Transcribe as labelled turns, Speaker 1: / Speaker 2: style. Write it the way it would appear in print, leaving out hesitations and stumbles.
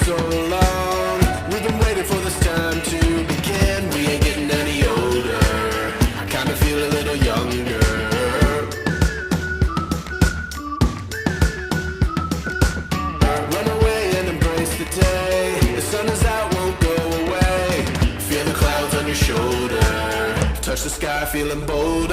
Speaker 1: so long. We've been waiting for this time to begin. We ain't getting any older. I kinda feel a little younger. Run away and embrace the day. The sun is out, won't go away. Feel the clouds on your shoulder. Touch the sky, feeling bold.